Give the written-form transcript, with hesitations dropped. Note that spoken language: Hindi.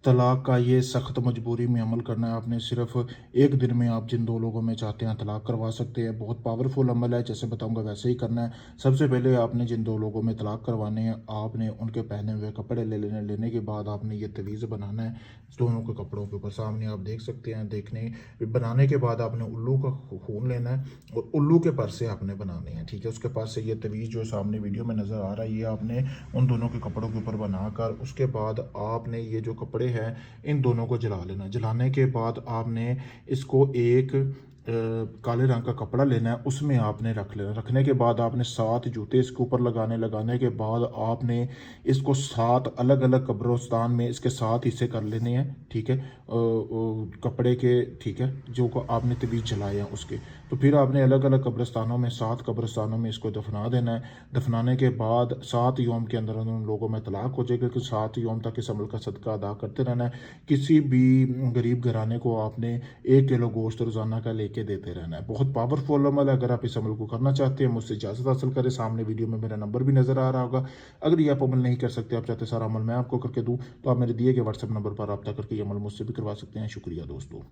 तलाक का ये सख्त मजबूरी में अमल करना है आपने। सिर्फ एक दिन में आप जिन दो लोगों में चाहते हैं तलाक करवा सकते हैं। बहुत पावरफुल अमल है, जैसे बताऊंगा वैसे ही करना है। सबसे पहले आपने जिन दो लोगों में तलाक करवाने हैं, आपने उनके पहने हुए कपड़े लेने के बाद आपने ये तवीज़ बनाना है दोनों के कपड़ों के ऊपर। सामने आप देख सकते हैं। देखने बनाने के बाद आपने उल्लू का खून लेना है और उल्लू के पर से आपने बनाने हैं, ठीक है। उसके पास से ये तवीज़ जो सामने वीडियो में नज़र आ रहा है, ये आपने उन दोनों के कपड़ों के ऊपर बनाकर उसके बाद आपने ये जो कपड़े हैं इन दोनों को जला लेना। जलाने के बाद आपने इसको एक काले रंग का कपड़ा लेना है, उसमें आपने रख लेना। रखने के बाद आपने 7 जूते इसके ऊपर लगाने के बाद आपने इसको 7 अलग अलग कब्रिस्तान में इसके 7 हिस्से कर लेने हैं, ठीक है। कपड़े के, ठीक है, जो को आपने तवीज़ जलाए हैं उसके। तो फिर आपने अलग अलग कब्रिस्तानों में 7 कब्रिस्तानों में इसको दफना देना है। दफनाने के बाद 7 योम के अंदर उन लोगों में तलाक हो जाएगा कि 7 योम तक इस अमल का सदका अदा करते रहना है। किसी भी गरीब घराने को आपने 1 किलो गोश्त रोज़ाना का लेके देते रहना है। बहुत पावरफुल अमल है। अगर आप इस अमल को करना चाहते हैं, मुझसे इजाज़त हासिल करें। सामने वीडियो में मेरा नंबर भी नज़र आ रहा होगा। अगर ये आप अमल नहीं कर सकते, आप चाहते सारा अमल मैं आपको करके दूँ, तो आप मेरे दिए गए व्हाट्सएप नंबर पर रब्ता करके ये अमल मुझसे भी करवा सकते हैं। शुक्रिया दोस्तों।